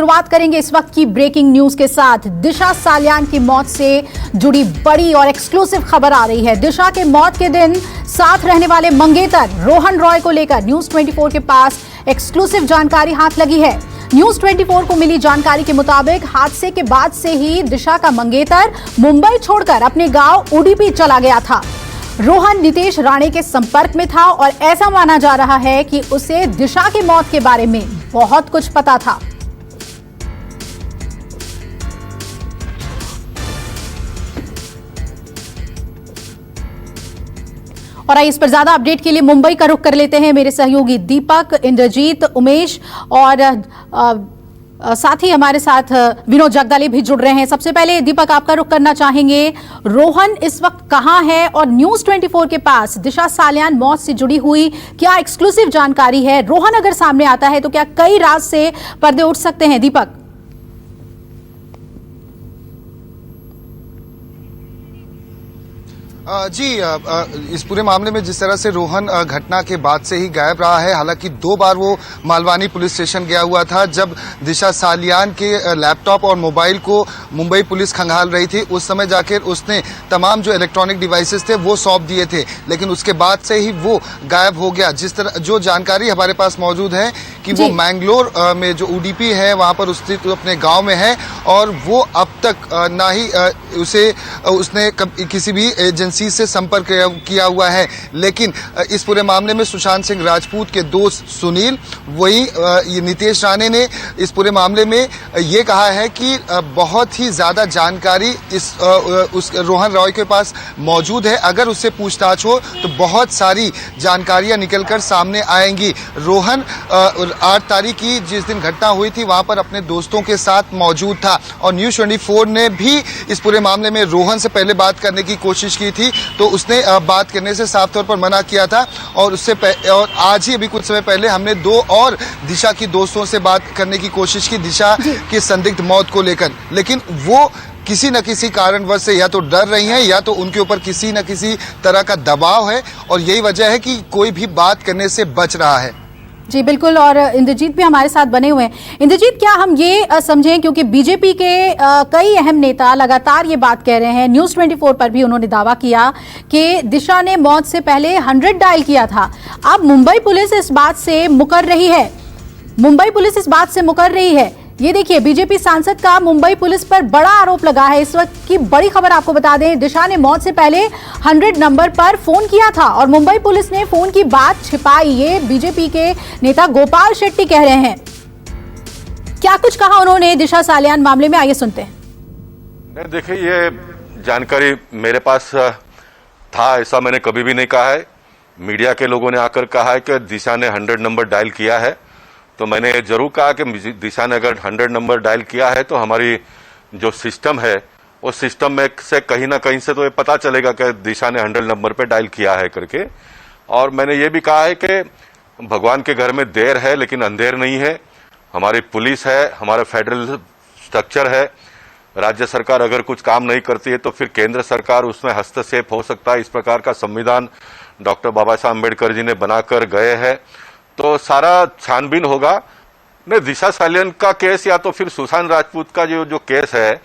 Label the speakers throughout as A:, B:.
A: शुरुआत करेंगे इस वक्त की ब्रेकिंग न्यूज के साथ। दिशा सालियान की मौत से जुड़ी बड़ी और एक्सक्लूसिव खबर आ रही है। दिशा के मौत के दिन साथ रहने वाले मंगेतर रोहन रॉय को लेकर न्यूज 24 के पास एक्सक्लूसिव जानकारी हाथ लगी है। न्यूज 24 को मिली जानकारी के मुताबिक हादसे के बाद से ही दिशा का मंगेतर मुंबई छोड़कर अपने गांव उडुपी चला गया था। रोहन नितेश राणे के संपर्क में था और ऐसा माना जा रहा है कि उसे दिशा की मौत के बारे में बहुत कुछ पता था। और इस पर ज्यादा अपडेट के लिए मुंबई का रुख कर लेते हैं मेरे सहयोगी दीपक, इंद्रजीत, उमेश और साथ ही हमारे साथ विनोद जगदाले भी जुड़ रहे हैं। सबसे पहले दीपक, आपका रुख करना चाहेंगे, रोहन इस वक्त कहां है और न्यूज 24 के पास दिशा सालियान मौत से जुड़ी हुई क्या एक्सक्लूसिव जानकारी है? रोहन अगर सामने आता है तो क्या कई राज से पर्दे उठ सकते हैं? दीपक
B: जी, इस पूरे मामले में जिस तरह से रोहन घटना के बाद से ही गायब रहा है, हालांकि 2 बार वो मालवानी पुलिस स्टेशन गया हुआ था। जब दिशा सालियान के लैपटॉप और मोबाइल को मुंबई पुलिस खंगाल रही थी, उस समय जाकर उसने तमाम जो इलेक्ट्रॉनिक डिवाइसेस थे वो सौंप दिए थे, लेकिन उसके बाद से ही वो गायब हो गया। जिस तरह जो जानकारी हमारे पास मौजूद है कि वो मैंगलोर में जो उडुपी है वहां पर स्थित अपने गाँव में है और वो अब तक ना ही उसने किसी भी एजेंसी से संपर्क किया हुआ है। लेकिन इस पूरे मामले में सुशांत सिंह राजपूत के दोस्त सुनील, वही नितेश राणे ने इस पूरे मामले में ये कहा है कि बहुत ही ज्यादा जानकारी उस रोहन रॉय के पास मौजूद है। अगर उससे पूछताछ हो तो बहुत सारी जानकारियां निकलकर सामने आएंगी। रोहन 8 तारीख की जिस दिन घटना हुई थी वहां पर अपने दोस्तों के साथ मौजूद था और न्यूज 24 ने भी इस पूरे मामले में रोहन से पहले बात करने की कोशिश की थी, तो उसने बात करने से साफ तौर पर मना किया था। और और आज ही अभी कुछ समय पहले हमने 2 और दिशा की दोस्तों से बात करने की कोशिश की दिशा की संदिग्ध मौत को लेकर, लेकिन वो किसी न किसी कारणवश से या तो डर रही हैं या तो उनके ऊपर किसी न किसी तरह का दबाव है और यही वजह है कि कोई भी बात करने से बच रहा है।
A: जी बिल्कुल, और इंद्रजीत भी हमारे साथ बने हुए हैं। इंद्रजीत, क्या हम ये समझें, क्योंकि बीजेपी के कई अहम नेता लगातार ये बात कह रहे हैं, न्यूज 24 पर भी उन्होंने दावा किया कि दिशा ने मौत से पहले 100 डायल किया था। अब मुंबई पुलिस इस बात से मुकर रही है। ये देखिए, बीजेपी सांसद का मुंबई पुलिस पर बड़ा आरोप लगा है। इस वक्त की बड़ी खबर आपको बता दें, दिशा ने मौत से पहले 100 नंबर पर फोन किया था और मुंबई पुलिस ने फोन की बात छिपाई। ये बीजेपी के नेता गोपाल शेट्टी कह रहे हैं। क्या कुछ कहा उन्होंने दिशा सालियान मामले में, आइए सुनते हैं।
C: देखिए, ये जानकारी मेरे पास था, ऐसा मैंने कभी भी नहीं कहा है। मीडिया के लोगों ने आकर कहा है कि दिशा ने 100 नंबर डायल किया है, तो मैंने जरूर कहा कि दिशा ने अगर 100 नंबर डायल किया है तो हमारी जो सिस्टम है उस सिस्टम में से कहीं ना कहीं से तो ये पता चलेगा कि दिशा ने 100 नंबर पे डायल किया है करके। और मैंने ये भी कहा है कि भगवान के घर में देर है लेकिन अंधेर नहीं है। हमारी पुलिस है, हमारा फेडरल स्ट्रक्चर है। राज्य सरकार अगर कुछ काम नहीं करती है तो फिर केंद्र सरकार उसमें हस्तक्षेप हो सकता है। इस प्रकार का संविधान डॉक्टर बाबा साहब अम्बेडकर जी ने बनाकर गए हैं, तो सारा छानबीन होगा। नहीं, दिशा सालियान का केस या तो फिर सुशांत राजपूत का जो केस है,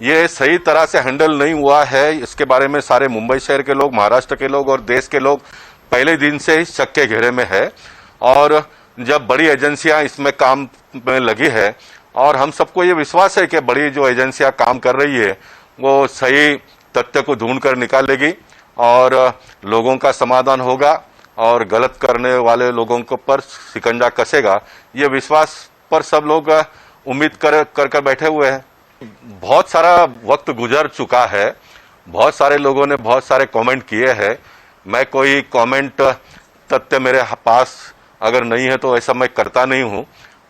C: ये सही तरह से हैंडल नहीं हुआ है। इसके बारे में सारे मुंबई शहर के लोग, महाराष्ट्र के लोग और देश के लोग पहले दिन से ही शक के घेरे में है। और जब बड़ी एजेंसियां इसमें काम में लगी है और हम सबको ये विश्वास है कि बड़ी जो एजेंसियां काम कर रही है वो सही तथ्य को ढूंढ कर निकालेगी और लोगों का समाधान होगा और गलत करने वाले लोगों को पर शिकंजा कसेगा। ये विश्वास पर सब लोग उम्मीद कर बैठे हुए हैं। बहुत सारा वक्त गुजर चुका है, बहुत सारे लोगों ने बहुत सारे कमेंट किए हैं। मैं कोई कमेंट तथ्य मेरे पास अगर नहीं है तो ऐसा मैं करता नहीं हूं।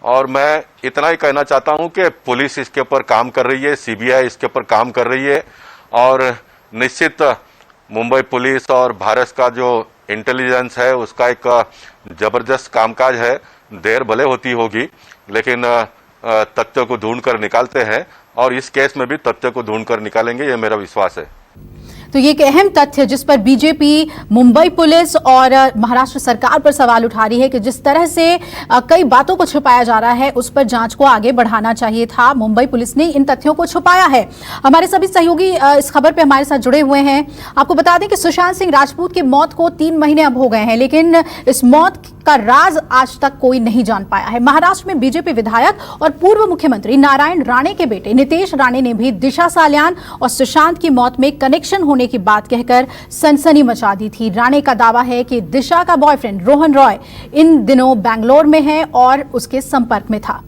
C: और मैं इतना ही कहना चाहता हूं कि पुलिस इसके ऊपर काम कर रही है, सीबीआई इसके ऊपर काम कर रही है और निश्चित मुंबई पुलिस और भारत का जो इंटेलिजेंस है उसका एक जबरदस्त कामकाज है। देर भले होती होगी लेकिन तथ्य को ढूंढ कर निकालते हैं और इस केस में भी तथ्य को ढूंढ कर निकालेंगे, ये मेरा विश्वास है।
A: तो ये एक अहम तथ्य जिस पर बीजेपी, मुंबई पुलिस और महाराष्ट्र सरकार पर सवाल उठा रही है कि जिस तरह से कई बातों को छुपाया जा रहा है उस पर जांच को आगे बढ़ाना चाहिए था। मुंबई पुलिस ने इन तथ्यों को छुपाया है। हमारे सभी सहयोगी इस खबर पे हमारे साथ जुड़े हुए हैं। आपको बता दें कि सुशांत सिंह राजपूत की मौत को 3 महीने अब हो गए हैं, लेकिन इस मौत का राज आज तक कोई नहीं जान पाया है। महाराष्ट्र में बीजेपी विधायक और पूर्व मुख्यमंत्री नारायण राणे के बेटे नितेश राणे ने भी दिशा सालियान और सुशांत की मौत में कनेक्शन होने की बात कहकर सनसनी मचा दी थी। राणे का दावा है कि दिशा का बॉयफ्रेंड रोहन रॉय इन दिनों बैंगलोर में है और उसके संपर्क में था।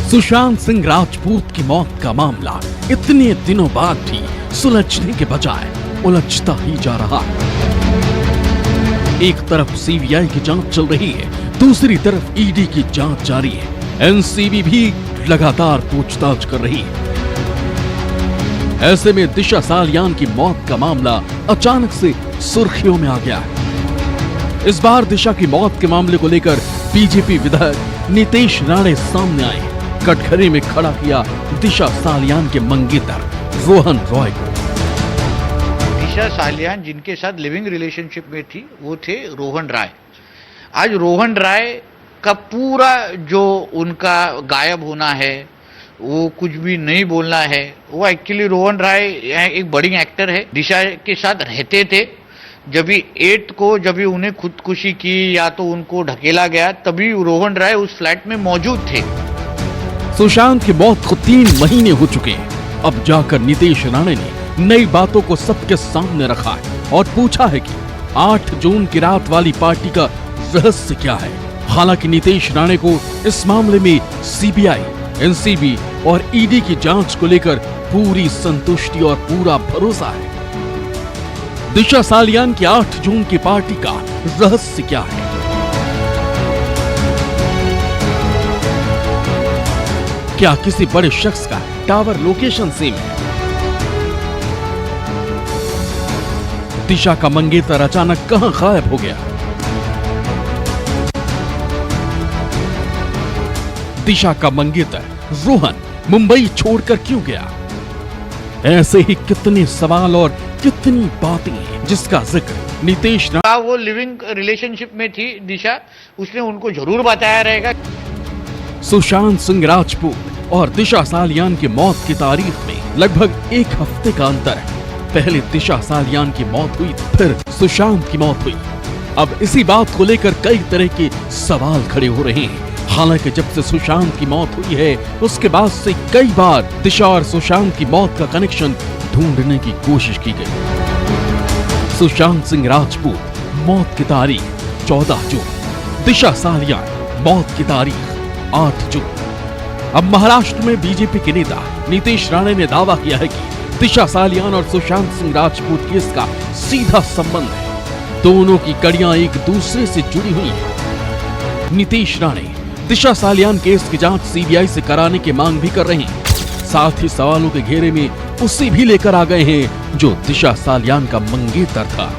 D: सुशांत सिंह राजपूत की मौत का मामला इतने दिनों बाद भी सुलझने के बजाय उलझता ही जा रहा है। एक तरफ सीबीआई की जांच चल रही है, दूसरी तरफ ईडी की जांच जारी है। एनसीबी भी लगातार पूछताछ कर रही है। ऐसे में दिशा सालियान की मौत का मामला अचानक से सुर्खियों में आ गया है। इस बार दिशा की मौत के मामले को लेकर बीजेपी विधायक नितेश राणे सामने आए। कटघरे में खड़ा किया दिशा सालियान के मंगेतर रोहन रॉय को।
E: दिशा सालियान जिनके साथ लिविंग रिलेशनशिप में थी वो थे रोहन राय। आज रोहन राय का पूरा जो उनका गायब होना है, वो कुछ भी नहीं बोलना है, वो एक्चुअली रोहन राय एक बड़ी एक्टर है, दिशा के साथ रहते थे। जब भी 8 को जब भी उन्हें खुदकुशी की या तो उनको ढकेला गया तभी रोहन राय उस फ्लैट में मौजूद थे।
D: सुशांत की मौत को 3 महीने हो चुके हैं। अब जाकर नितेश राणे ने नई बातों को सबके सामने रखा है और पूछा है कि 8 जून की रात वाली पार्टी का रहस्य क्या है। हालांकि नितेश राणे को इस मामले में सीबीआई, एनसीबी और ईडी की जांच को लेकर पूरी संतुष्टि और पूरा भरोसा है। दिशा सालियान की 8 जून की पार्टी का रहस्य क्या है? क्या किसी बड़े शख्स का टावर लोकेशन सेम है? दिशा का मंगेतर अचानक कहां गायब हो गया? दिशा का मंगेतर रोहन मुंबई छोड़कर क्यों गया? ऐसे ही कितने सवाल और कितनी बातें हैं जिसका जिक्र नितेश राणे।
E: वो लिविंग रिलेशनशिप में थी दिशा, उसने उनको जरूर बताया रहेगा।
D: सुशांत सिंह राजपूत और दिशा सालियान की मौत की तारीख में लगभग 1 हफ्ते का अंतर है। पहले दिशा सालियान की मौत हुई, फिर सुशांत की मौत हुई। अब इसी बात को लेकर कई तरह के सवाल खड़े हो रहे हैं। हालांकि जब से सुशांत की मौत हुई है उसके बाद से कई बार दिशा और सुशांत की मौत का कनेक्शन ढूंढने की कोशिश की गई। सुशांत सिंह राजपूत मौत की तारीख 14 जून, दिशा सालियान मौत की तारीख 8 जून। अब महाराष्ट्र में बीजेपी के नेता नितेश राणे ने दावा किया है कि दिशा सालियान और सुशांत सिंह राजपूत केस का सीधा संबंध है। दोनों की कड़ियां एक दूसरे से जुड़ी हुई हैं। नितेश राणे दिशा सालियान केस की जांच सीबीआई से कराने की मांग भी कर रहे हैं। साथ ही सवालों के घेरे में उसे भी लेकर आ गए हैं जो दिशा सालियान का मंगेतर था।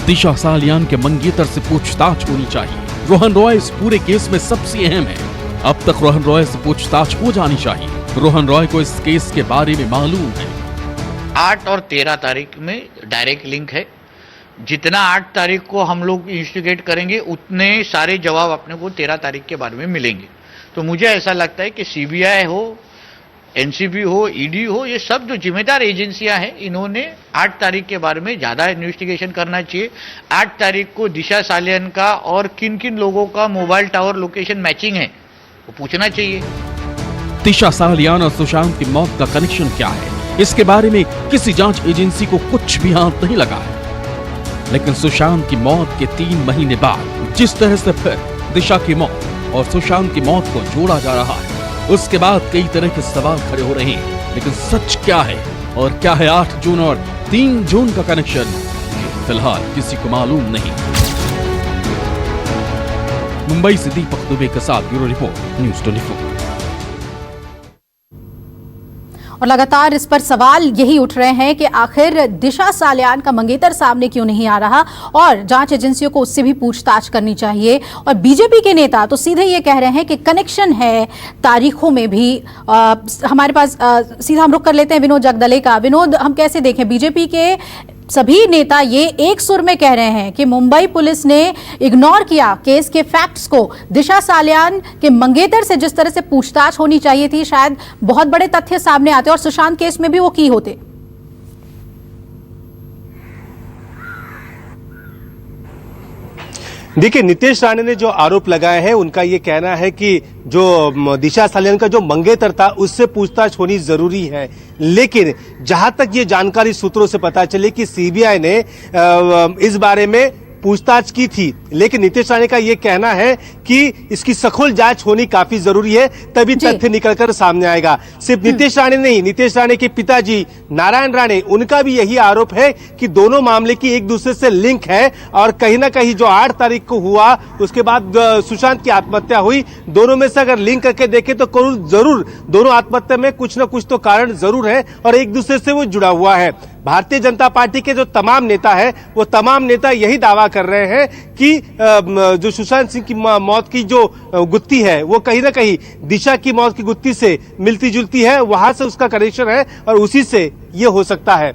D: दिशा सालियान के मंगेतर से पूछताछ होनी चाहिए। रोहन रॉय इस पूरे केस में सबसे अहम है। अब तक रोहन रॉय से पूछताछ हो जानी चाहिए। रोहन रॉय को इस केस के बारे में मालूम है।
E: 8 और 13 तारीख में डायरेक्ट लिंक है। जितना 8 तारीख को हम लोग इन्वेस्टिगेट करेंगे उतने सारे जवाब अपने को 13 तारीख के बारे में मिलेंगे। तो मुझे ऐसा लगता है कि सीबीआई हो, एनसीबी हो, ईडी हो, ये सब जो जिम्मेदार एजेंसियां हैं इन्होंने 8 तारीख के बारे में ज्यादा इन्वेस्टिगेशन करना चाहिए। 8 तारीख को दिशा सालियान का और किन किन लोगों का मोबाइल टावर लोकेशन मैचिंग है वो पूछना चाहिए।
D: दिशा सालियान और सुशांत की मौत का कनेक्शन क्या है, इसके बारे में किसी जांच एजेंसी को कुछ भी हाथ नहीं लगा है। लेकिन सुशांत की मौत के 3 महीने बाद जिस तरह से फिर दिशा की मौत और सुशांत की मौत को जोड़ा जा रहा है, उसके बाद कई तरह के सवाल खड़े हो रहे हैं। लेकिन सच क्या है और क्या है 8 जून और 3 जून का कनेक्शन, फिलहाल किसी को मालूम नहीं। मुंबई से दीपक दुबे के साथ ब्यूरो रिपोर्ट, न्यूज़ 24।
A: और लगातार इस पर सवाल यही उठ रहे हैं कि आखिर दिशा सालियान का मंगेतर सामने क्यों नहीं आ रहा और जांच एजेंसियों को उससे भी पूछताछ करनी चाहिए। और बीजेपी के नेता तो सीधे ये कह रहे हैं कि कनेक्शन है तारीखों में भी। हमारे पास सीधा हम रुख कर लेते हैं विनोद जगदले का। विनोद, हम कैसे देखें, बीजेपी के सभी नेता ये एक सुर में कह रहे हैं कि मुंबई पुलिस ने इग्नोर किया केस के फैक्ट्स को। दिशा सालियान के मंगेतर से जिस तरह से पूछताछ होनी चाहिए थी, शायद बहुत बड़े तथ्य सामने आते और सुशांत केस में भी वो की होते।
F: देखिए, नितेश राणे ने जो आरोप लगाए हैं उनका ये कहना है कि जो दिशा सालियान का जो मंगेतर था उससे पूछताछ होनी जरूरी है। लेकिन जहां तक ये जानकारी सूत्रों से पता चली कि सीबीआई ने इस बारे में पूछताछ की थी, लेकिन नितेश राणे का यह कहना है कि इसकी सखोल जांच होनी काफी जरूरी है, तभी तथ्य निकलकर सामने आएगा। सिर्फ नितेश राणे नहीं, नितेश राणे के पिताजी नारायण राणे, उनका भी यही आरोप है कि दोनों मामले की एक दूसरे से लिंक है और कहीं ना कहीं जो 8 तारीख को हुआ उसके बाद सुशांत की आत्महत्या हुई, दोनों में से अगर लिंक करके देखें तो जरूर दोनों आत्महत्या में कुछ न कुछ तो कारण जरूर है और एक दूसरे से वो जुड़ा हुआ है। भारतीय जनता पार्टी के जो तमाम नेता है वो तमाम नेता यही दावा कर रहे हैं कि जो सुशांत सिंह की मौत की जो गुत्थी है वो कहीं ना कहीं दिशा की मौत की गुत्थी से मिलती जुलती है, वहां से उसका कनेक्शन है और उसी से ये हो सकता है।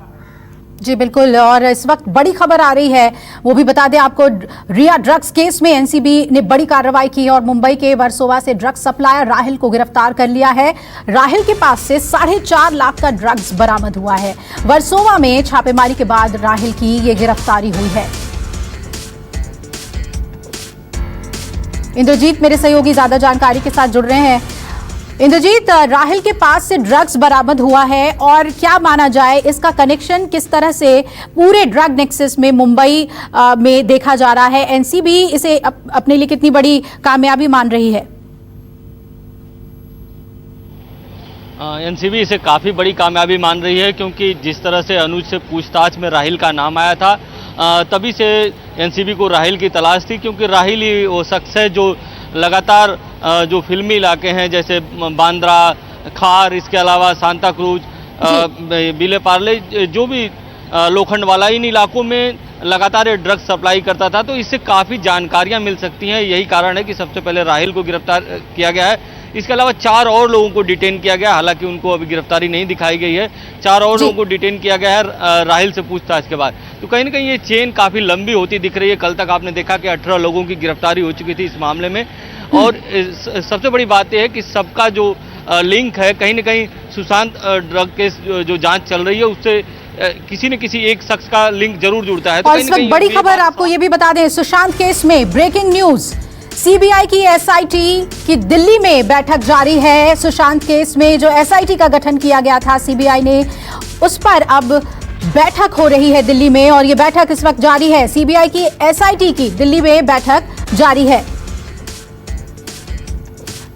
A: जी बिल्कुल। और इस वक्त बड़ी खबर आ रही है, वो भी बता दें आपको, रिया ड्रग्स केस में एनसीबी ने बड़ी कार्रवाई की है और मुंबई के वर्सोवा से ड्रग्स सप्लायर राहिल को गिरफ्तार कर लिया है। राहिल के पास से 4.5 लाख का ड्रग्स बरामद हुआ है। वर्सोवा में छापेमारी के बाद राहिल की ये गिरफ्तारी हुई है। इंद्रजीत मेरे सहयोगी ज्यादा जानकारी के साथ जुड़ रहे हैं। इंद्रजीत, राहिल के पास से ड्रग्स बरामद हुआ है और क्या माना जाए इसका कनेक्शन किस तरह से पूरे ड्रग नेक्सस में मुंबई में देखा जा रहा है? एनसीबी इसे अपने लिए कितनी बड़ी कामयाबी मान रही है?
G: एनसीबी इसे काफ़ी बड़ी कामयाबी मान रही है, क्योंकि जिस तरह से अनुज से पूछताछ में राहिल का नाम आया था, तभी से एनसीबी को राहिल की तलाश थी, क्योंकि राहिल ही वो शख्स है जो लगातार जो फिल्मी इलाके हैं जैसे बांद्रा, खार, इसके अलावा सांता क्रूज, बिले पार्ले, जो भी लोखंडवाला, इन इलाकों में लगातार ये ड्रग्स सप्लाई करता था। तो इससे काफ़ी जानकारियां मिल सकती हैं। यही कारण है कि सबसे पहले राहिल को गिरफ्तार किया गया है। इसके अलावा 4 और लोगों को डिटेन किया गया, हालांकि उनको अभी गिरफ्तारी नहीं दिखाई गई है। 4 और लोगों को डिटेन किया गया है राहिल से पूछताछ के बाद। तो कहीं ना कहीं ये चेन काफ़ी लंबी होती दिख रही है। कल तक आपने देखा कि 18 लोगों की गिरफ्तारी हो चुकी थी इस मामले में। और सबसे बड़ी बात यह है कि सबका जो लिंक है, कहीं ना कहीं सुशांत ड्रग केस जो जांच चल रही है उससे किसी न किसी एक शख्स का लिंक जरूर जुड़ता है। तो
A: और इस वक्त बड़ी खबर आपको ये भी बता दें, सुशांत केस में ब्रेकिंग न्यूज, सीबीआई की एसआईटी की दिल्ली में बैठक जारी है। सुशांत केस में जो एसआईटी का गठन किया गया था सीबीआई ने, उस पर अब बैठक हो रही है दिल्ली में और ये बैठक इस वक्त जारी है। सीबीआई की एसआईटी की दिल्ली में बैठक जारी है।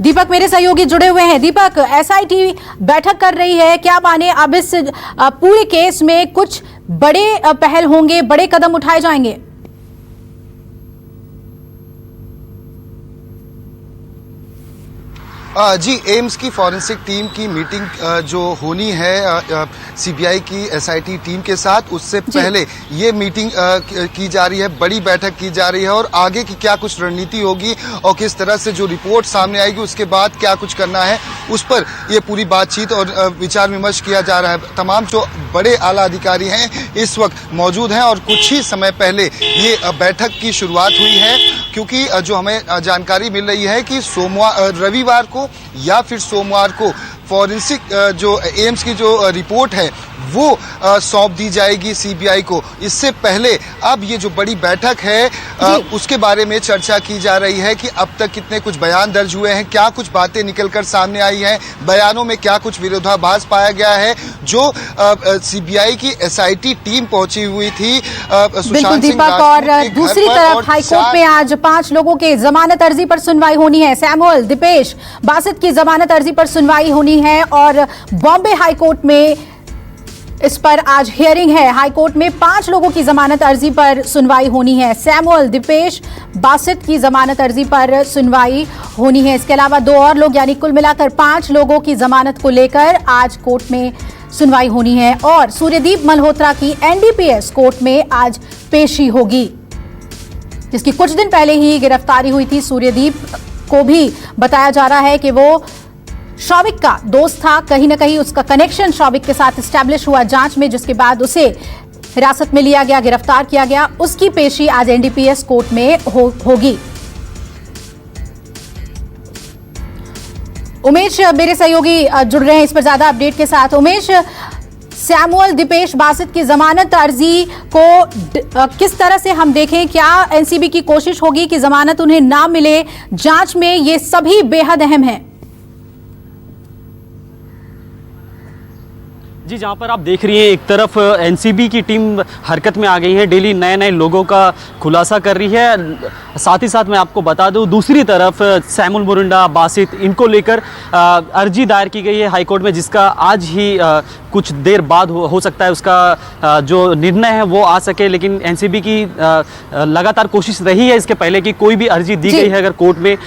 A: दीपक मेरे सहयोगी जुड़े हुए हैं। दीपक, एसआईटी बैठक कर रही है, क्या माने अब इस पूरे केस में कुछ बड़े पहल होंगे, बड़े कदम उठाए जाएंगे?
B: जी, एम्स की फॉरेंसिक टीम की मीटिंग जो होनी है सीबीआई की एसआईटी टीम के साथ, उससे पहले ये मीटिंग की जा रही है, बड़ी बैठक की जा रही है और आगे की क्या कुछ रणनीति होगी और किस तरह से जो रिपोर्ट सामने आएगी उसके बाद क्या कुछ करना है, उस पर ये पूरी बातचीत और विचार विमर्श किया जा रहा है। तमाम जो बड़े आला अधिकारी हैं इस वक्त मौजूद हैं और कुछ ही समय पहले ये बैठक की शुरुआत हुई है, क्योंकि जो हमें जानकारी मिल रही है कि रविवार को या फिर सोमवार को फॉरेंसिक जो एम्स की जो रिपोर्ट है वो सौंप दी जाएगी सीबीआई को। इससे पहले अब ये जो बड़ी बैठक है उसके बारे में चर्चा की जा रही है कि अब तक कितने कुछ बयान दर्ज हुए हैं, क्या कुछ बातें निकलकर सामने आई हैं, बयानों में क्या कुछ विरोधाभास पाया गया है। जो सीबीआई की एसआईटी टीम पहुंची हुई थी
A: बिल्कुल दीपक, और दूसरी तरफ हाईकोर्ट में आज 5 लोगों के जमानत अर्जी पर सुनवाई होनी है। सैमुअल, दीपेश, बासित की जमानत अर्जी पर सुनवाई होनी है और बॉम्बे हाईकोर्ट में इस पर आज हियरिंग है। हाईकोर्ट में 5 लोगों की जमानत अर्जी पर सुनवाई होनी है। सैमुअल, दीपेश, बासित की जमानत अर्जी पर सुनवाई होनी है। इसके अलावा 2 और लोग यानी कुल मिलाकर 5 लोगों की जमानत को लेकर आज कोर्ट में सुनवाई होनी है। और सूर्यदीप मल्होत्रा की एनडीपीएस कोर्ट में आज पेशी होगी, जिसकी कुछ दिन पहले ही गिरफ्तारी हुई थी। सूर्यदीप को भी बताया जा रहा है कि वो शौविक का दोस्त था, कहीं ना कहीं उसका कनेक्शन शौविक के साथ एस्टैब्लिश हुआ जांच में, जिसके बाद उसे हिरासत में लिया गया, गिरफ्तार किया गया। उसकी पेशी आज एनडीपीएस कोर्ट में होगी। उमेश मेरे सहयोगी जुड़ रहे हैं इस पर ज्यादा अपडेट के साथ। उमेश, सैमुअल, दीपेश, बासित की जमानत अर्जी को किस तरह से हम देखें? क्या एनसीबी की कोशिश होगी कि जमानत उन्हें ना मिले? जांच में ये सभी बेहद अहम है।
G: जी, जहाँ पर आप देख रही हैं एक तरफ एनसीबी की टीम हरकत में आ गई है, डेली नए नए लोगों का खुलासा कर रही है। साथ ही साथ मैं आपको बता दूं, दूसरी तरफ सैमुअल मुरुंडा, बासित, इनको लेकर अर्जी दायर की गई है हाईकोर्ट में, जिसका आज ही कुछ देर बाद हो सकता है उसका जो निर्णय है वो आ सके। लेकिन एनसीबी की लगातार कोशिश रही है इसके पहले कि कोई भी अर्जी दी गई है अगर कोर्ट में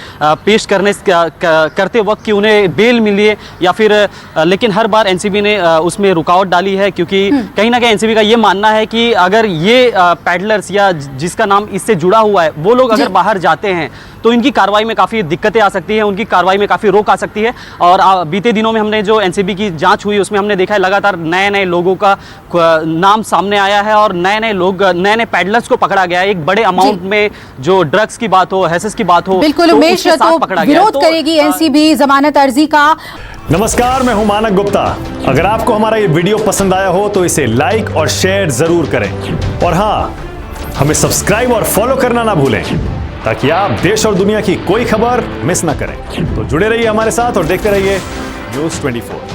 G: पेश करते वक्त कि उन्हें बेल मिले या फिर, लेकिन हर बार एनसीबी ने उसमें रुकावट डाली है, क्योंकि कहीं ना कहीं एनसीबी का ये मानना है कि अगर ये पैडलर्स या जिसका नाम इससे जुड़ा हुआ है वो लोग अगर बाहर जाते हैं तो इनकी कार्रवाई में काफ़ी दिक्कतें आ सकती हैं, उनकी कार्रवाई में काफ़ी रोक आ सकती है। और बीते दिनों में हमने जो एनसीबी की जांच हुई उसमें हमने देखा है लगातार नए नए लोगों का नाम सामने आया है और नए नए लोग, नए नए पैडलर्स को पकड़ा गया है। एक बड़े अमाउंट में जो ड्रग्स की बात हो, हैसेस की बात हो,
A: बिल्कुल उमेश, तो विरोध करेगी एनसीबी जमानत अर्जी का।
H: नमस्कार, मैं हूं मानक गुप्ता। अगर आपको हमारा ये वीडियो पसंद आया हो तो इसे लाइक और शेयर जरूर करें, और हाँ, हमें सब्सक्राइब और फॉलो करना ना भूलें ताकि आप देश और दुनिया की कोई खबर मिस ना करें। तो जुड़े रहिए हमारे साथ और देखते रहिए न्यूज़ 24।